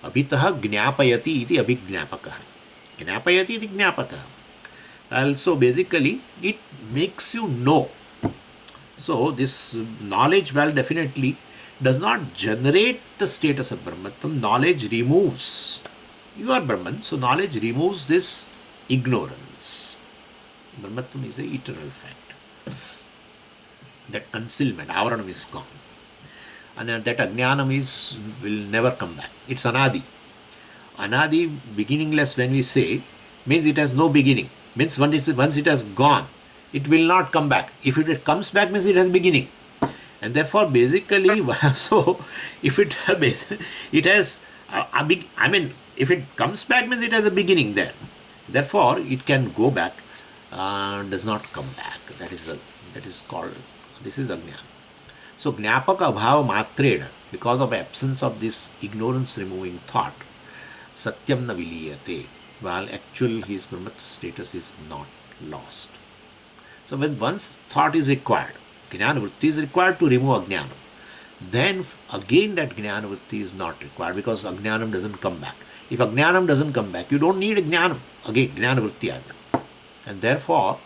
Abhitaha gnapayati iti abhignapakaha. Gnapayati iti gnapakaha. Also basically it makes you know. So this knowledge, well, definitely does not generate the status of Brahmatvam. Knowledge removes. You are Brahman, so knowledge removes this ignorance. Brahmatvam is an eternal fact. That concealment, avaranam is gone. And that ajnanam will never come back. It's anadi. Anadi, beginningless, when we say, means it has no beginning. Means once it has gone, it will not come back. If it comes back, means it has beginning. And therefore, basically, so if it has a big, I mean, if it comes back, means it has a beginning there. Therefore, it can go back, does not come back. That is called, this is ajnana. So, gnapaka abhava matrena, because of absence of this ignorance removing thought, satyam na viliyate, while actual his Brahmatva status is not lost. So, when once thought is required, jnana vritti is required to remove ajnanam, then again that jnana vritti is not required because ajnanam doesn't come back. If ajnanam doesn't come back, you don't need jnanam, again jnana vritti. And therefore,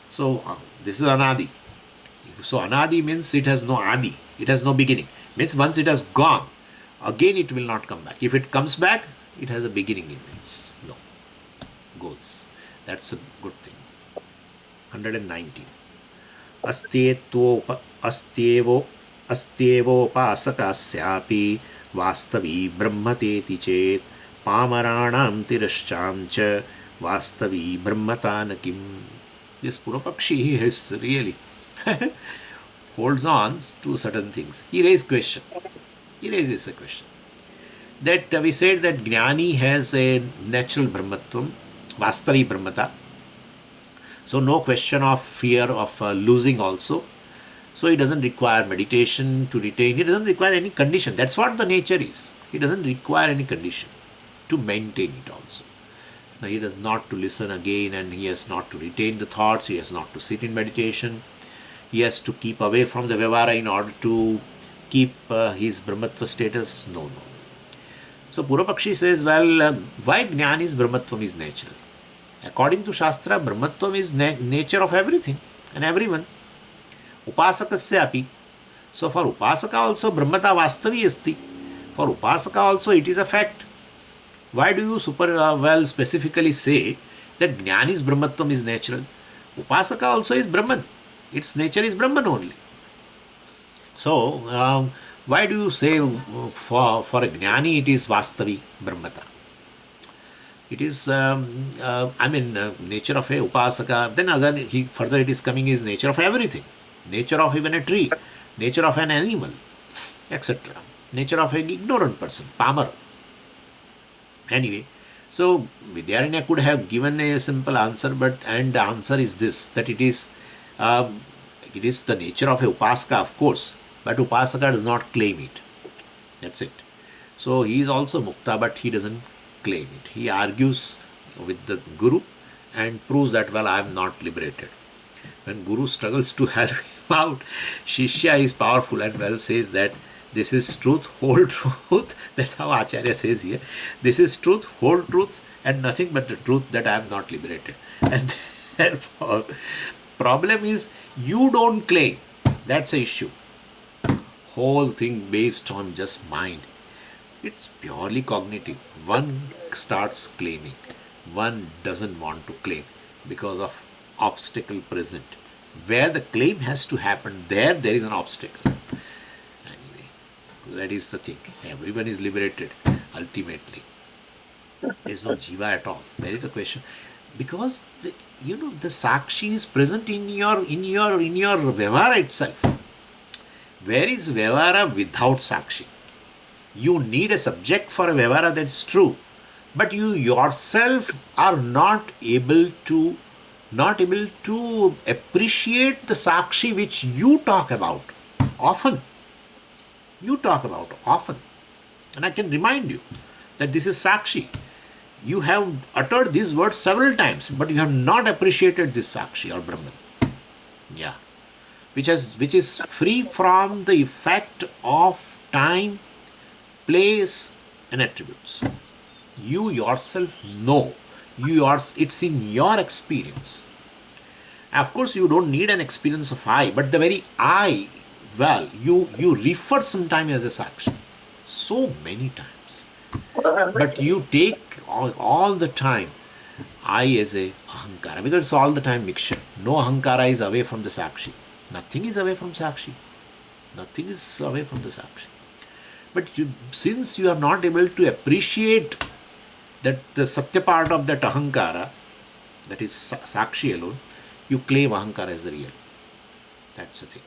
so this is anadi. So anadi means it has no adi, it has no beginning. Means once it has gone, again it will not come back. If it comes back, it has a beginning, it means no. goes. That's a good thing. 119. अस्त्येत्वोप अस्त्येवो अस्त्येवोपासकस्यापि वास्तवी ब्रह्मतेति चेत् पामराणां तिरश्चां च वास्तवी ब्रह्मता न किम्. This Purapakshi is really holds on to certain things. He raises question. He raises a question. That we said that Jnani has a natural Brahmatvam, Vastavi Brahmata. So no question of fear of losing also. So he doesn't require meditation to retain. He doesn't require any condition. That's what the nature is. He doesn't require any condition to maintain it also. Now he does not to listen again, and he has not to retain the thoughts. He has not to sit in meditation. He has to keep away from the Vyavara in order to keep his Brahmatva status. No. So Purapakshi says, well, why Jnani's Brahmatvam is natural? According to Shastra, Brahmatvam is nature of everything and everyone. Upasakasya api. So for Upasaka also Brahmata Vastavi asti. For Upasaka also it is a fact. Why do you specifically say that Jnani's Brahmatvam is natural? Upasaka also is Brahman. Its nature is Brahman only. So why do you say for a Jnani it is Vastavi Brahmata? It is, nature of a Upasaka. Then again, further it is coming is nature of everything. Nature of even a tree. Nature of an animal, etc. Nature of an ignorant person, Pamar. Anyway, so Vidyaranya could have given a simple answer, and the answer is this, that it is the nature of a Upasaka, of course, but Upasaka does not claim it. That's it. So he is also Mukta, but he doesn't claim it. He argues with the Guru and proves that, well, I am not liberated. When Guru struggles to help him out, Shishya is powerful and well says that this is truth, whole truth. That's how Acharya says here. This is truth, whole truth, and nothing but the truth, that I am not liberated. And therefore, problem is you don't claim. That's the issue. Whole thing based on just mind. It's purely cognitive. One starts claiming. One doesn't want to claim because of obstacle present. Where the claim has to happen, there is an obstacle. Anyway, that is the thing. Everyone is liberated ultimately. There is no jiva at all. There is a question. Because the Sakshi is present in your Vyavara itself. Where is Vyavara without Sakshi? You need a subject for a Vyavara, that's true. But you yourself are not able to appreciate the Sakshi which you talk about often. You talk about often. And I can remind you that this is Sakshi. You have uttered these words several times, but you have not appreciated this Sakshi or Brahman. Yeah. Which is free from the effect of time, place and attributes. You yourself know. It's in your experience. Of course, you don't need an experience of I, but the very I, well, you refer sometime as a Sakshi. So many times. But you take all the time I as a Ahankara, because it's all the time mixture. No Ahankara is away from the Sakshi. Nothing is away from Sakshi. Nothing is away from the Sakshi. But since you are not able to appreciate that the Satya part of that Ahankara, that is Sakshi alone, you claim Ahankara as the real. That's the thing.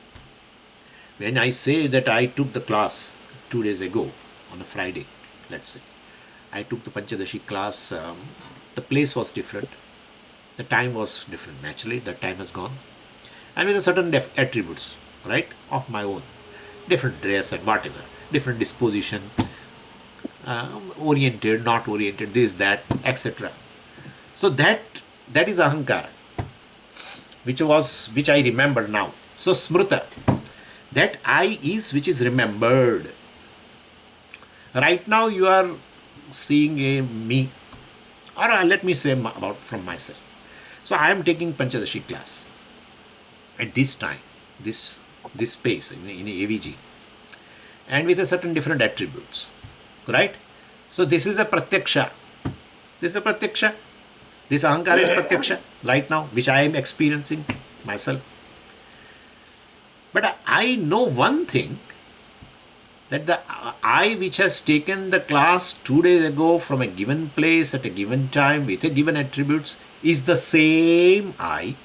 When I say that I took the class 2 days ago, on a Friday, let's say, I took the Pancadasi class, the place was different, the time was different, naturally, the time has gone, and with a certain attributes, right, of my own, different dress and whatever, different disposition, oriented, not oriented, this, that, etc. So that is Ahankara, which I remember now. So Smruta, that I is which is remembered. Right now you are seeing a me, or let me say about from myself. So I am taking Pancadasi class at this time, this space in AVG, and with a certain different attributes, right? So this is a pratyaksha. This is a pratyaksha. This ahankara is pratyaksha right now, which I am experiencing myself. But I know one thing, that the I which has taken the class 2 days ago from a given place at a given time with a given attributes is the same I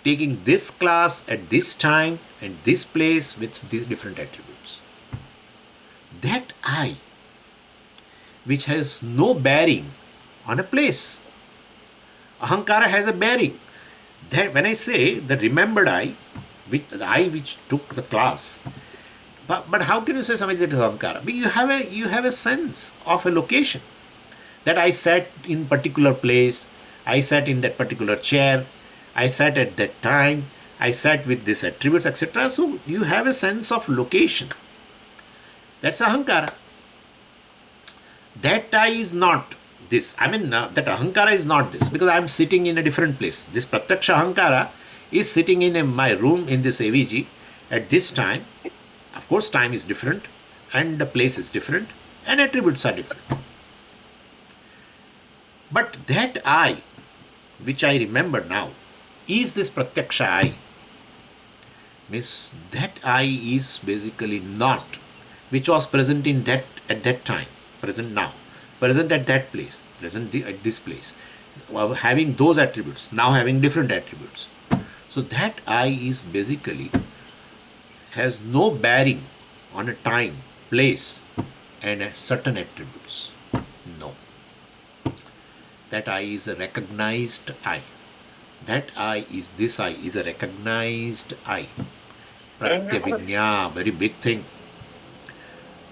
taking this class at this time and this place with these different attributes. That I which has no bearing on a place. Ahankara has a bearing. That when I say the remembered I, the I which took the class, but how can you say something that is ahankara? But you have a sense of a location. That I sat in particular place, I sat in that particular chair, I sat at that time, I sat with these attributes, etc. So you have a sense of location. That's ahankara. That I is not this. I mean, that ahankara is not this, because I am sitting in a different place. This pratyaksha ahankara is sitting in my room in this AVG at this time. Of course, time is different, and the place is different, and attributes are different. But that I, which I remember now, is this pratyaksha I. Means that I is basically not, which was present in that at that time, present now, present at that place, present at this place, having those attributes, now having different attributes. So that I is basically has no bearing on a time, place, and a certain attributes. No. That I is a recognized I. That I is this I is a recognized I. Pratyabhijna, very big thing.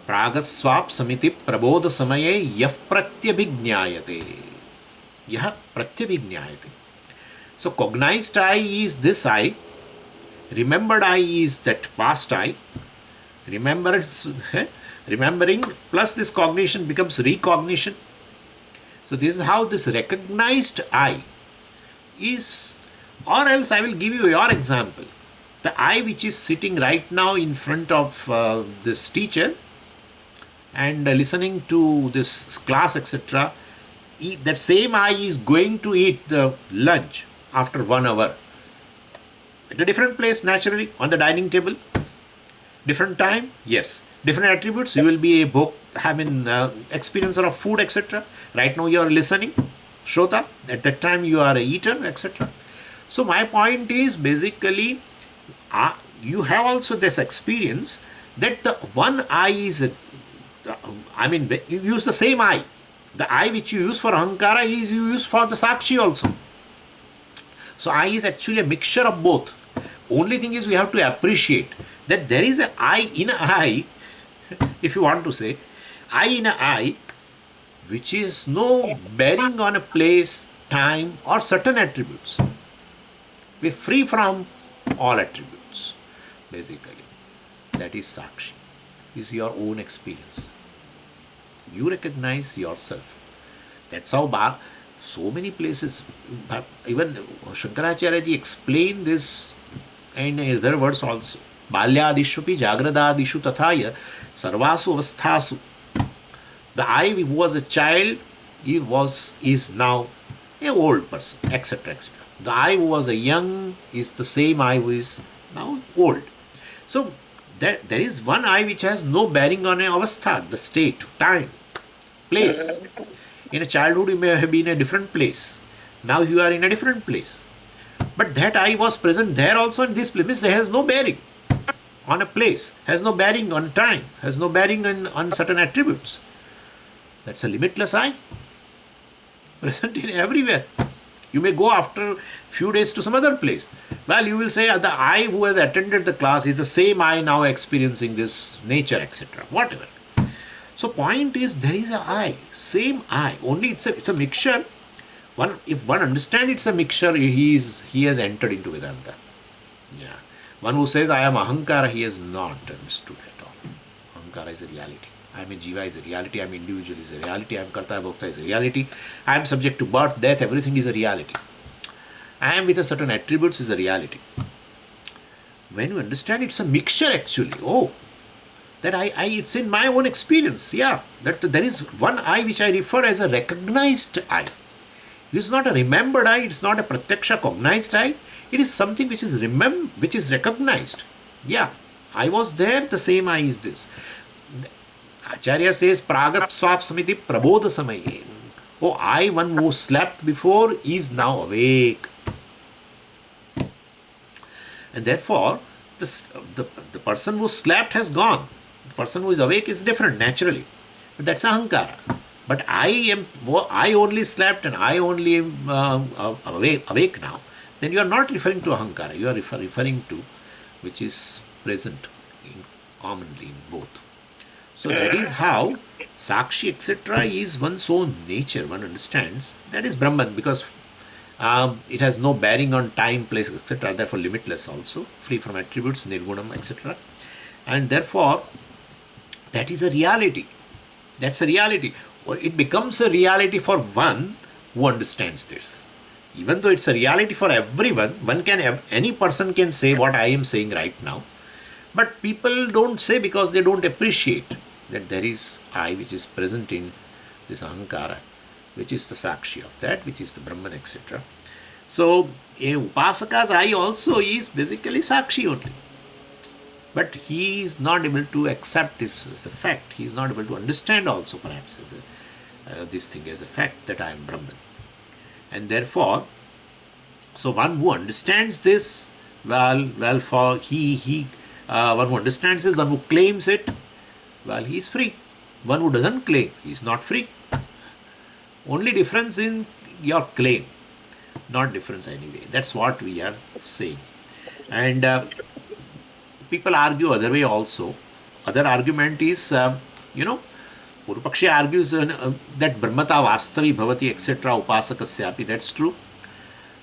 Pragaswap samiti prabodha samaye yah pratyabhijnayate. Yah pratyabhijnayate. So cognized I is this I. Remembered I is that past I. Remembering plus this cognition becomes recognition. So this is how this recognized I is, or else I will give you your example. The I which is sitting right now in front of this teacher and listening to this class, etc. That same I is going to eat the lunch after 1 hour. At a different place, naturally, on the dining table. Different time, yes. Different attributes, you will be a experiencer of food, etc. Right now you are listening, Shota. At that time you are a eater, etc. So my point is basically, you have also this experience that the one I is, you use the same I. The I which you use for ahankara is you use for the sakshi also. So I is actually a mixture of both. Only thing is we have to appreciate that there is an I in a I, if you want to say, I in a I, which is no bearing on a place, time, or certain attributes. We are free from all attributes, basically. That is sakshi, is your own experience. You recognize yourself. That's how so many places, even Shankaracharya ji explained this in other words also. Balyadishupi jagradadishu tathaya sarvasu avasthasu. The I who was a child, is now an old person, etc. etc. The I who was a young is the same I who is now old. So there is one I which has no bearing on a avastha, the state, time, place. In a childhood you may have been in a different place. Now you are in a different place. But that I was present there also in this place. Means it has no bearing on a place, has no bearing on time, has no bearing on certain attributes. That's a limitless I, present in everywhere. You may go after few days to some other place. Well, you will say the I who has attended the class is the same I now experiencing this nature, etc. Whatever. So point is, there is a I, same I, only it's a mixture. If one understands it's a mixture, he has entered into Vedanta. Yeah. One who says I am ahankara, he has not understood at all. Ahankara is a reality. I am a jiva is a reality. I am individual is a reality. I am karta bhokta is a reality. I am subject to birth, death, everything is a reality. I am with a certain attributes is a reality. When you understand it's a mixture actually, that I it's in my own experience, that there is one I which I refer as a recognized I. It's not a remembered I, it's not a pratyaksha cognized I, it is something which is which is recognized. Yeah, I was there, the same I is this. Acharya says, Pragat swap samiti prabodha samaye. Oh, I, one who slept before, is now awake. And therefore, the person who slept has gone. The person who is awake is different, naturally. But that's ahankara. But I only slept and I only am awake now. Then you are not referring to ahankara. You are referring to which is present commonly in both. So that is how Sakshi, etc., is one's own nature. One understands that is Brahman, because it has no bearing on time, place, etc., therefore limitless also, free from attributes, nirgunam, etc. And therefore, that is a reality. That's a reality. It becomes a reality for one who understands this. Even though it's a reality for everyone, any person can say what I am saying right now. But people don't say, because they don't appreciate that there is I which is present in this ahankara, which is the sakshi of that, which is the Brahman, etc. So, a upasaka's I also is basically sakshi only. But he is not able to accept this as a fact. He is not able to understand also, perhaps, as this thing as a fact that I am Brahman. And therefore, so one who understands this, one who understands this, one who claims it, he is free. One who doesn't claim, he is not free. Only difference in your claim, not difference anyway. That's what we are saying. And people argue other way also. Other argument is, Purupakshi argues that Brahmata Vastavi Bhavati, etc., Upasakasyapi, that's true.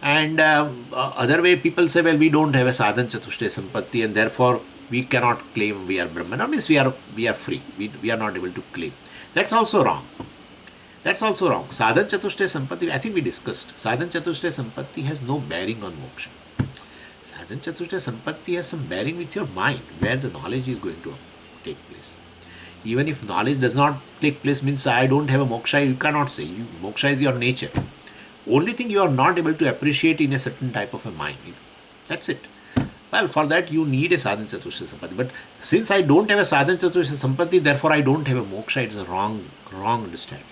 And other way people say, well, we don't have a sadhan chatushte sampatti, and therefore we cannot claim we are Brahman. That means we are free. We are not able to claim. That's also wrong. That's also wrong. Sadhan chatushte sampatti, I think we discussed. Sadhan chatushte sampatti has no bearing on moksha. Sadhan chatushte sampatti has some bearing with your mind, where the knowledge is going to take place. Even if knowledge does not take place, means I don't have a moksha, you cannot say. Moksha is your nature. Only thing you are not able to appreciate in a certain type of a mind. That's it. Well, for that you need a sadhan chatushta sampatti. But since I don't have a sadhan chatushta sampatti, therefore I don't have a moksha. It's a wrong understanding.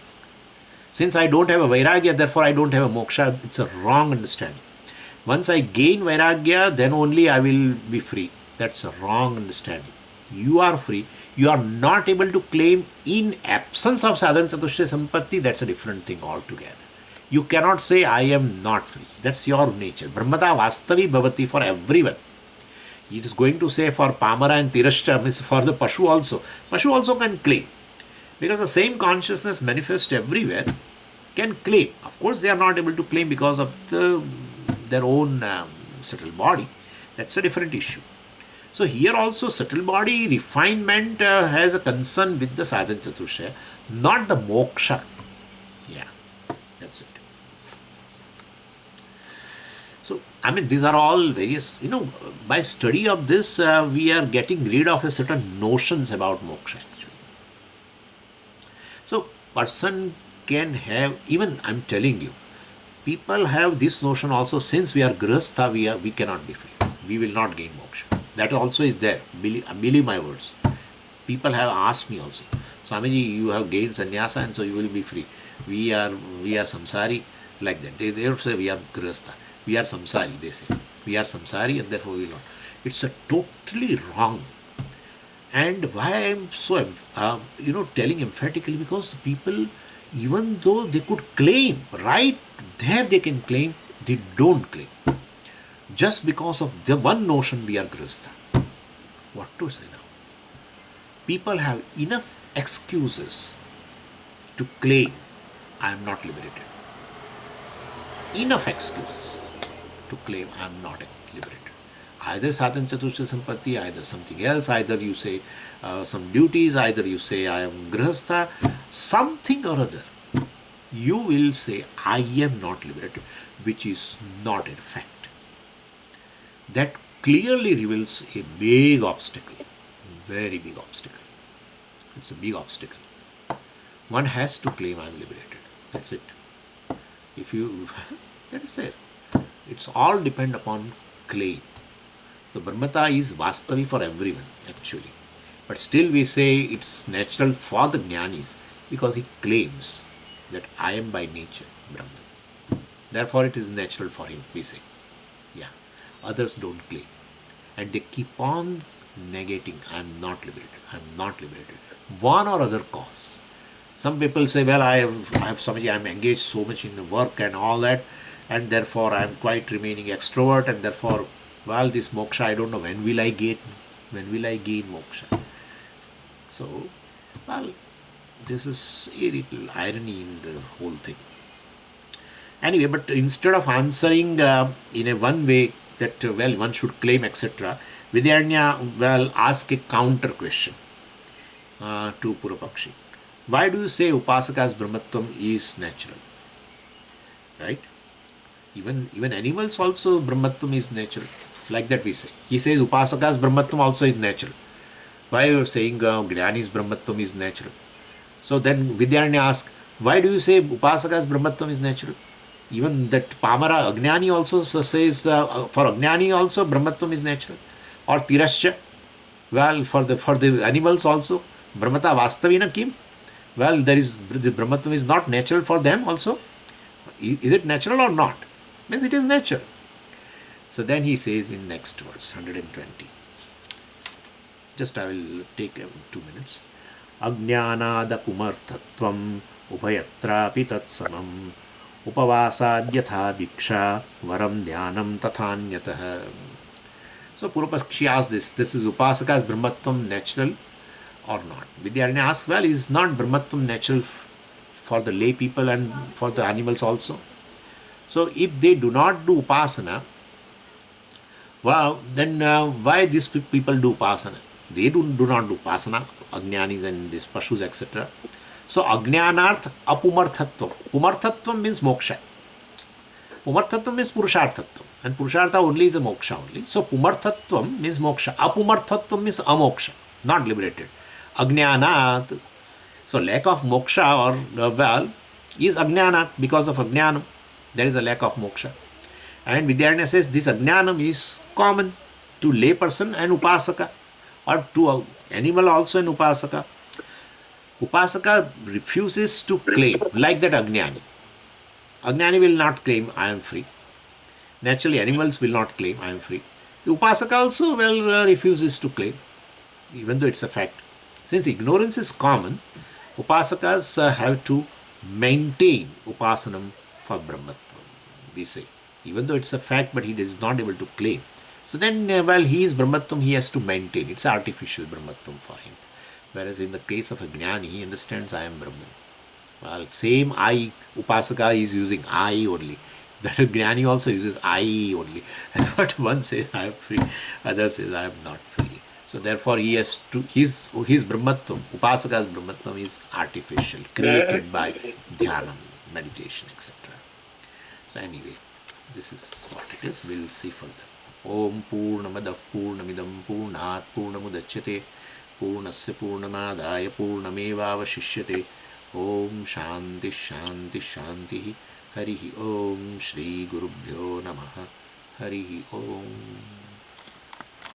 Since I don't have a vairagya, therefore I don't have a moksha. It's a wrong understanding. Once I gain vairagya, then only I will be free. That's a wrong understanding. You are free. You are not able to claim in absence of sadhan chatushta sampatti. That's a different thing altogether. You cannot say I am not free. That's your nature. Brahmata vastavi bhavati for everyone. It is going to say for Pamara and Tirashcha, means for the Pashu also. Pashu also can claim. Because the same consciousness manifests everywhere, can claim. Of course, they are not able to claim because of their own subtle body. That's a different issue. So here also subtle body refinement has a concern with the sadhan chatushya, not the moksha. Yeah, that's it. So, I mean, these are all various, by study of this, we are getting rid of a certain notions about moksha actually. So, person can have, even I'm telling you, people have this notion also, since we are grihastha, we cannot be free. We will not gain moksha. That also is there. Believe my words. People have asked me also, Swamiji, you have gained sannyasa and so you will be free. We are samsari, like that. They don't say we are grihastha. We are samsari, they say. We are samsari and therefore we will not. It's a totally wrong. And why I am so, telling emphatically, because the people, even though they could claim, right there they can claim, they don't claim. Just because of the one notion we are grihastha. What to say now? People have enough excuses to claim I am not liberated. Enough excuses to claim I am not liberated. Either sadhan chatushta sampatti, either something else, either you say some duties, either you say I am grihastha, something or other. You will say I am not liberated, which is not a fact. That clearly reveals a big obstacle, very big obstacle. It's a big obstacle. One has to claim I am liberated. That's it. If you, that is there. It's all depend upon claim. So Brahmata is Vastavi for everyone actually. But still we say it's natural for the Jnanis because he claims that I am by nature Brahman. Therefore it is natural for him, we say. Yeah. Others don't claim. And they keep on negating, I am not liberated, I am not liberated. One or other cause. Some people say, well, I have Swamiji, I am engaged so much in the work and all that, and therefore I am quite remaining extrovert, and therefore, well, this moksha, I don't know when will I gain moksha. So, well, this is a little irony in the whole thing. Anyway, but instead of answering in a one way that, well, one should claim, etc., Vidyaranya, well, ask a counter question to Purapakshi. Why do you say Upasaka's Brahmatvam is natural? Right? Even animals also Brahmatvam is natural. Like that we say. He says Upasaka's Brahmatvam also is natural. Why you are saying Jnani's Brahmatvam is natural? So then Vidyaranya asks, why do you say Upasaka's Brahmatvam is natural? Even that Pamara Ajnani also says for Ajnani also Brahmatvam is natural. Or Tirascha, well, for the animals also Brahmata Vastavina Kim. Well, the Brahmatvam is not natural for them also. Is it natural or not? Means it is natural. So then he says in next verse, 120. Just I will take 2 minutes. Ajnanada pumarthatvam uphayatrapi tatsamam upavasadyatha bhiksha varam dhyanam tathanyatah. So Purapakshi asks this is Upasaka's Brahmatvam natural or not? Vidyaranya asks, well, is not Brahmatvam natural for the lay people and for the animals also? So if they do not do Upasana, well, then why these people do Upasana? They do not do Upasana, Ajnanis and these Pashus, etc. So Ajnanarth apumarthatvam. Pumarthatvam means moksha. Pumarthatvam means Purusharthatvam. And Purushartha only is a moksha only. So Pumarthatvam means moksha. Apumarthatvam means amoksha, not liberated. Ajnanat. So lack of moksha or well is Ajnanat because of Ajnanam. There is a lack of moksha. And Vidyaranya says this Ajnanam is common to lay person and Upasaka, or to animal also and Upasaka. Upasaka refuses to claim, like that Ajnani. Ajnani will not claim I am free. Naturally, animals will not claim I am free. Upasaka also refuses to claim, even though it's a fact. Since ignorance is common, Upasakas have to maintain Upasanam for Brahmatvam, we say. Even though it's a fact, but he is not able to claim. So then, while he is Brahmatvam, he has to maintain. It's artificial Brahmatvam for him. Whereas in the case of a Jnani, he understands I am Brahman. Well, same I, Upasaka is using I only. That Jnani also uses I only. But one says I am free, other says I am not free. So therefore he has to, his Brahmatvam, Upasaka's Brahmatvam is artificial, created by Dhyanam, meditation, etc. So anyway, this is what it is. We'll see further. Om Purnamadav Purnamidam Purnat Purnamudachyate Purnasya Purnamadaya Purnamevavashishyate. Om Shanti Shanti Shanti. Harihi Om Shri Gurubhyo Namaha. Harihi Om.